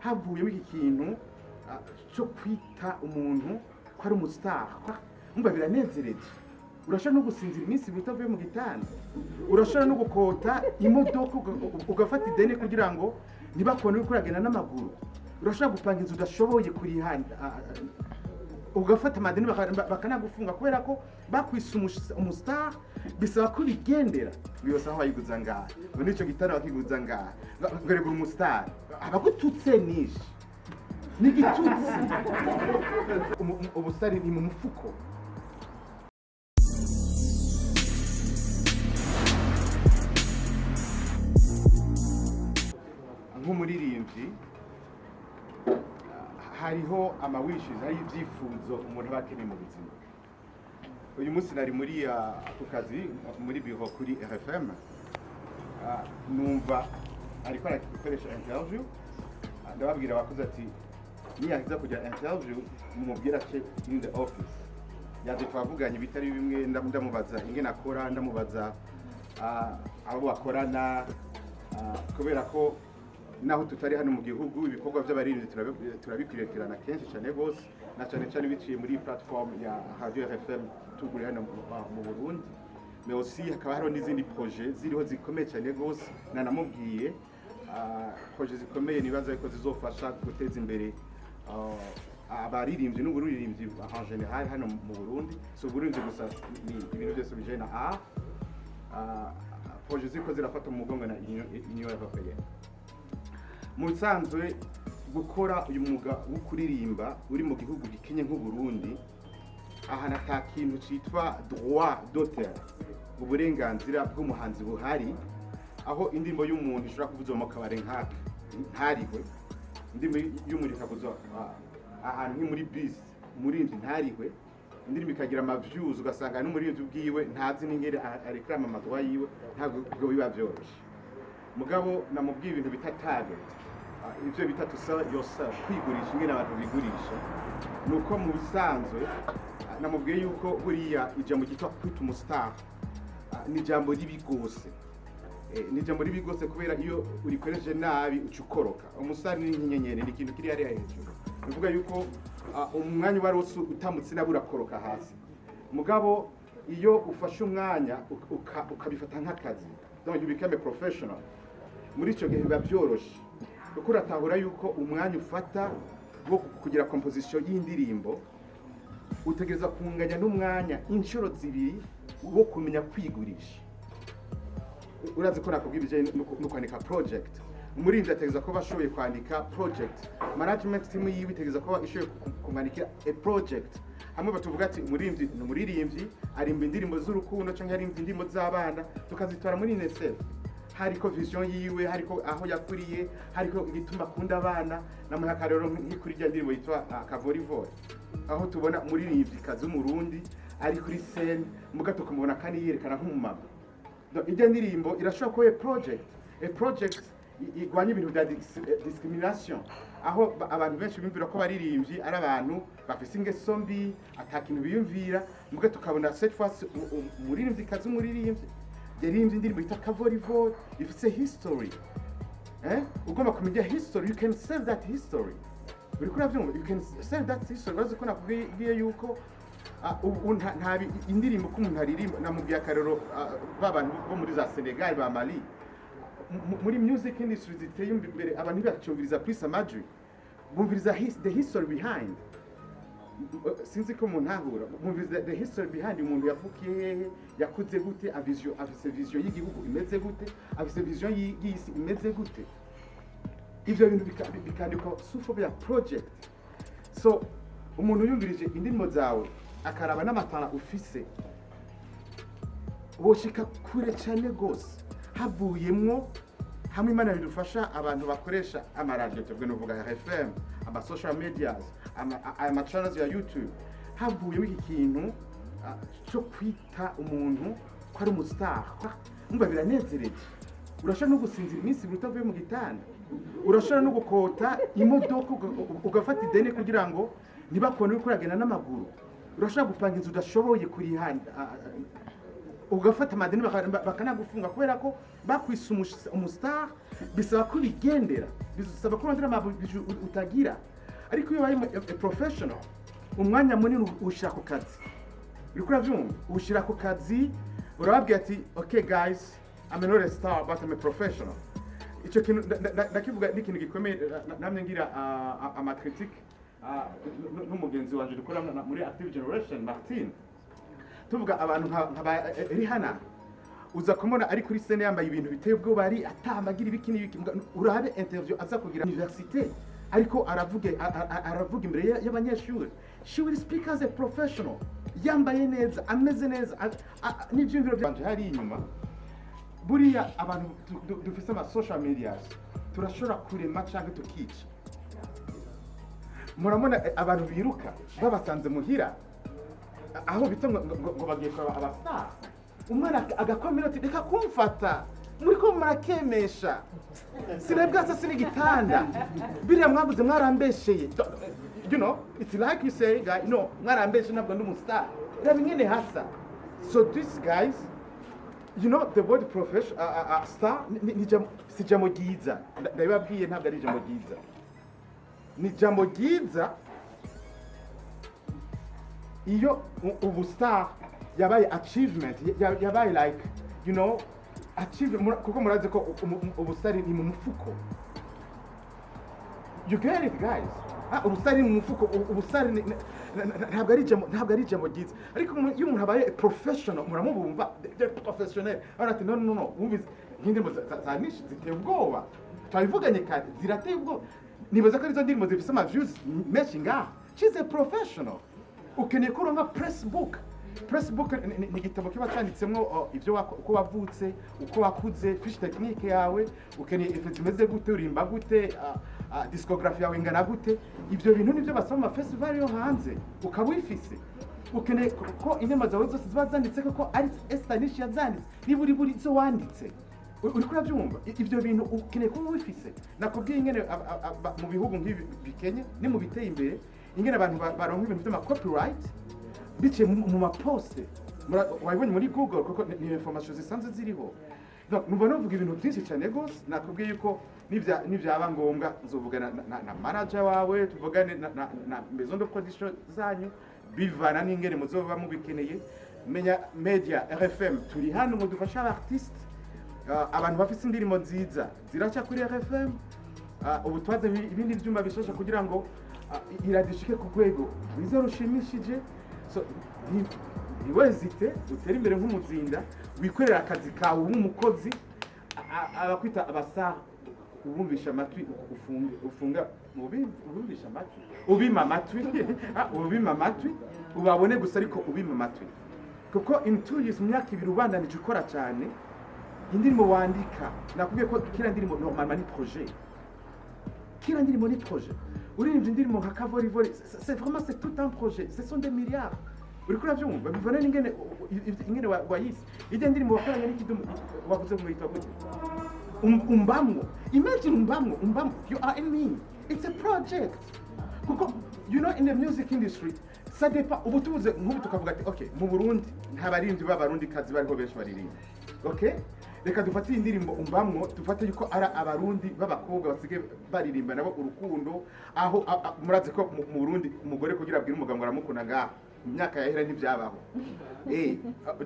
havuyemo iki kintu cyo kwita umuntu ko ari umustar. Umva biranezereje. Urashobora no gusinzira iminsi bitavuye mu gitanda. Urashobora no gukota imodoka ugafata ideni kugira ngo ntibakone uri kuragenda n'amaguru. Urashobora gupanga inzu udashoboye kurihanda, ugafata amadeni bakanagufunga kubera ko bakwise umustar. Bisaba ko bigendera biyose aho bayiguza ngaha. Ngo nicyo gitanda bakiguza ngaha ngaregura umustar abagututse nishi n'igitutsi. Ubustar ni mu mufuko. Nk'umuririmbyi hariho amawishes, hari ibyifuzo umuntu aba akeneye mu buzima. Uyu munsi nari muri ku kazi muri biro kuri RFM, numva ariko arakoresha interview, ndababwira abakozi ati niyahiza kujya interview mumubwira ce in the office. Yaje twavuganye bitari bimwe, ndamubaza ingene akora, ndamubaza abo bakorana, kubera ko naho tutari hano mu gihugu ibikorwa by'abaririmbyi turabikwirikirana kenshi cyane gose, na cyane cyane biciye muri platform ya Radio RFM tuguri hano mu Burundi. Mais aussi hakaba hariho n'izindi projet ziriho zikomeye cyane gose, nanamubwiye projet zikomeye nibaza ko zizofasha guteza imbere abaririmbyi n'uburirimbyi en general hano mu Burundi. So buririmbyi gusa ni ibintu byose bijanye na art. Projet ziko zirafata mu mugongo na Union Européenne. Musanzwe gukora uyu mwuga wo kuririmba uri mu gihugu gikenye nk'u Burundi, ahana ta kintu citwa droit d'auteur, uburenganzira bw'umuhanzi buhari, aho indimbo y'umuntu ishobora kuvuzwa mu kabare nkaka ntarihwe, indimbo y'umuntu ikavuzwa ahantu muri bus umuririmbyi ntarihwe, indirimbo ikagira ama views ugasanga n'umuririmbyi ubwiwe ntazi n'ingere areklama amadroit yiwe, ntabwo biba byoroshe. Mugabo namubwiye ibintu bita target, ivyo bita to sell yourself, kwigurisha ingene abantu bigurisha. Nuko mu bisanzwe namubwiye yuko buriya ijambo cyitwa kwita umustar ni jambo ribigose, ni jambo ribigose kubera iyo urikoresheje nabi ucukoroka. Umustar ni nk'inyenyeri, ni ikintu kiri hariya hejuru, bivuga yuko umwanya warose utamutse nabura koroka hasi. Mugabo iyo ufashe umwanya ukabifata nk'akazi, donc you become a professional, muri ico gihe biba byoroshe kuko uratahura yuko umwanya ufata wo kugira composition y'indirimbo utegereza kunganya n'umwanya inshuro zibiri wo kumenya kwigurisha. Urazi ko nakubwirije no kwandika project, umurinzi ategereza ko bashoboye kwandika project, management team yiwe itegeza ko ishoboye kumwandikira a project. Hamwe batuvuga ati umuririmbyi arimba indirimbo z'urukundo cyangwa arimba indirimbo z'abana, tukazitwara muri NSF. Hariko vision yiwe, hariko aho yakuriye, hariko igituma akunda abana, namuha karero nk'ikuri rya ndirimbo yitwa Kavorivore, aho tubona umuririmbyi kazi w'umurundi ari kuri scene mugato kumubona kandi yerekana nk'umumama. Donc ijya ndirimbo irashobora kuba a project igwanya ibintu bya discrimination, aho abantu benshi bimvira ko baririmbyi ari abantu bafise ingeso mbi, atakintu biyumvira, mugato tukabona cette fois umuririmbyi kazi w'umuririmbyi yaririmbye indirimbo yitwa Kavorivore, ifise history. Ugomba kumenya history, you can save that history. Uri kuravyumva, you can save that history. Bazi ko nakubwiye yuko ntabi indirimbo ko umuntu aririmba, namubwiye akarero babantu bo muri za Senegal ba Mali, muri music industry ziteye imbere abantu bacyumviriza plus amajwi, bumviriza the history behind. Sinzi ko umuntu ahura bumviriza the history behind umuntu yavukiye hehe, yakuze gute, afise vision y'igihugu imeze gute, afise vision y'isi imeze gute. Ivyo bintu bikandikwa sufo ya project. So umuntu yumvirije indirimbo zawe akaraba n'amatara ufise, woshika kure cyane gose. Havuyemwo hamwe Imana bidufasha abantu bakoresha amaradio, tubwe nuvuga RFM, ama social medias, ama channels ya YouTube, havuyemo iki kintu cyo kwita umuntu ko ari umustar. Umva biranezereje. Urashobora no gusinzira iminsi bitavuye mu gitanda. Urashobora no gukota imodoka ugafata ideni kugira ngo ntibakone uri kuragenda n'amaguru. Urashobora gupanga inzu udashoboye kurihanda, ugafata amadeni bakanagufunga kubera ko bakwise umustar. bisaba ko bigendera, bisaba ko urondera amabiju utagira. Ariko iyo ubaye a professional umwanya munini ushira ku kazi, uriko uravyumva, ushira ku kazi urababwira ati okay guys, I'm not a star but I'm a professional. Ico kintu ndakivuga ni ikintu gikomeye, namwe ngira ama critique n'umugenzi wanje dukora muri Active Generation Martin, tuvuga abantu nka Rihanna uza kumona ari kuri scene yambaye ibintu biteye ubwoba, ari atambagira ibiki n'ibiki, urabe interview aza kugira université ariko aravuga imbere y'abanyeshuri. She will speak as a professional, yambaye neza, ameze neza, n'ivyumviro byanje hari inyuma. Buriya abantu dufise ama social medias turashobora kurema canke tukica. Muramona abantu biruka babasanze muhira aho bita ngo bagiye kwa abastar, umwana agakomera ati reka kumfata muriko murakemesha, sinabwasa sinigitanda biriya mwavuze mwarambesheye. You know, it's like you say guy, no mwarambeshe ntabwo ndi umustar, reba ingene hasa. So these guys, you know, the word professional star si jambo ryiza, ndabibabwiye ntabwo ari jambo ryiza, ni jambo ryiza iyo ubu star yabaye achievement, yabaye like, you know, achievement, kuko murazi ko ubu star ni mu mufuko. You get it guys? Ubu star ni mu mufuko, ubu star ntabwo ari jambo ryiza. Ariko iyo umuntu abaye professional muramubumva the professionnel, arati no ubizi nk'indirimo za niche ziteye ubwoba, twabivuganye kandi zirateye ubwoba. Nibaza ko arizo ndirimo zifise ama views menshi ngaha. She's a professional. Ukeneye kuronka press book ni igitabo kiba cyanditsemwo ivyo uko wavutse, uko wakuze, fiche technique yawe, ukeneye ife zimeze gute, urimba gute, discography yawe ingana gute. Ivyo bintu nivyo basoma mu festival yo hanze ukabwifise. Ukeneye ko inema zawe zose ziba zanditse ko ari Estanish yazanditse, niburi buri zo wanditse. Uriko uravyumva ivyo bintu ukeneye ko wifise. Nakubwiye ingene mu bihugu nk'ibi bikenye ni mu biteye imbere, ingene abantu baronka ibintu by'ama copyright bice mu maposte wabibonye muri Google, kuko ni information zisanzwe ziriho. Donc numva novuga ibintu byinshi cyane gose. Nakubwiye yuko nivyaba ngombwa nzovugana na manager wawe, tuvugane na maison de production zanyu, bivana n'ingene muzoba mubikeneye. Menya media RFM turi hano ngo dufasha abartiste, abantu bafite indirimbo nziza ziraca kuri RFM. Ubu twaze ibindi byumba bishasha kugira ngo iradishike ku rwego rwiza rushimishije. So niwezite utera imbere nk'umuzinda, wikorera akazi kawe nk'umukozi, abakwita abastar ubumvisha amatwi, ufunga ubumvisha amatwi, ubima amatwi ubabone gusa ariko ubima amatwi. Kuko in 2 years, mu myaka 2 ubandanije ukora cyane, indirimbo wandika, nakubwiye ko kila ndirimbo normalement ni projet. Kila ndirimbo ni projet. Uririmbye indirimbo nka Kavorivori, c'est vraiment c'est tout un projet, ce sont des milliards. Uriko uravyumva bivana ingene wayise. Ije ndirimbo wakoranye n'ikidumu wavuze ngo yitwa gute? Umbamwo. Imagine umbamwo, you are in me. It's a project. Kuko you know in the music industry, ça dépend. Ubu tuvuze nk'ubu tukavuga ati okay, mu Burundi nta baririmbyi b'abarundi kazi bariho benshi baririmba. Okay? Reka dufate indirimbo umbamwo, dufate yuko ara abarundi b'abakobwa basige baririmba nabo urukundo, aho murazi ko mu Burundi umugore kugira abwira umugabo ngo aramukunda ngaha imyaka yahera ntibyabaho.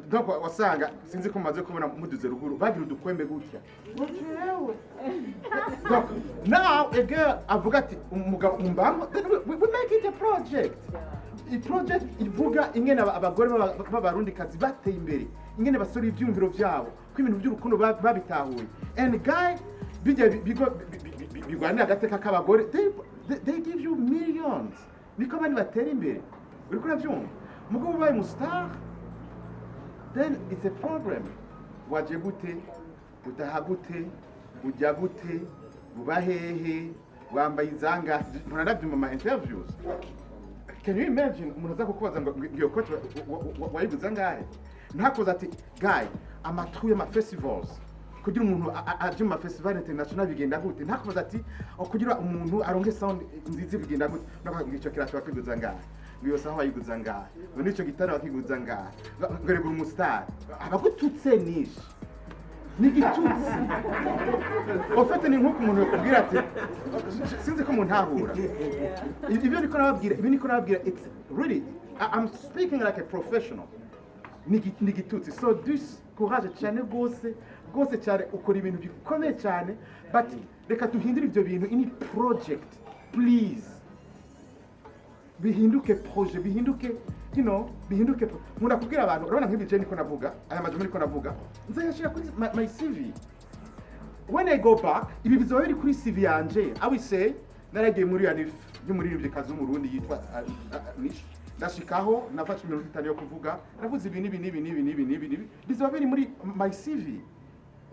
Donc wasanga sinzi ko maze kubona muduze ruguru bagira udukwembe gutya. Donc now a girl avuga ati umugabo umbamwo, we make it a project. I project ivuga ingene abagore b'abarundi kazi bateye imbere, ingene basora ivyumviro vyabo, ko ibintu by'urukundo babitahuye. And guy bigwanira agateka k'abagore, they give you millions. Niko bani batera imbere. Uriko uravyumva? Mugo ubaye mu star, then it's a problem. Waje gute, utaha gute, ujya gute, uba hehe, wambaye izanga, muranabyumva ma interviews. Can you imagine umuntu aza kukubaza ngo ngiyo coach wayiguza ngahe? Ntakoza ati guy amatru ya ma festivals, kugira umuntu aje mu festival international bigenda gute? Ntakoza ati kugira umuntu aronge sound nziza bigenda gute? Nako icyo kiratu bakiguza ngahe? Ngiyo saho wayiguza ngahe? Ngo nicyo gitara bakiguza ngahe? Ngorego umustar abagututse nishi. ni igitutsi ofete ni nk'uko umuntu yakubwira ati sinzi ko umuntu ahura ibyo niko nababwira it's really I'm speaking like a professional ni igitutsi so dus courage cyane rwose cyane ukora ibintu bikomeye cyane but reka duhindure ibyo bintu ini project please bihinduke projet bihinduke bihinduke nkunda kubwira abantu urabona nk'ibije niko navuga aya majambo niko navuga nzayashira kuri my CV when I go back ibi bizoba biri kuri CV yanje I will say naragiye muri yanif y'umuririmbyi kazi w'umurundi yitwa nish ndashikaho nafashe iminota 5 yo kuvuga navuze ibi bizoba biri muri my CV.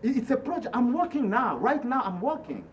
It's a project. I'm working now. Right now, I'm working.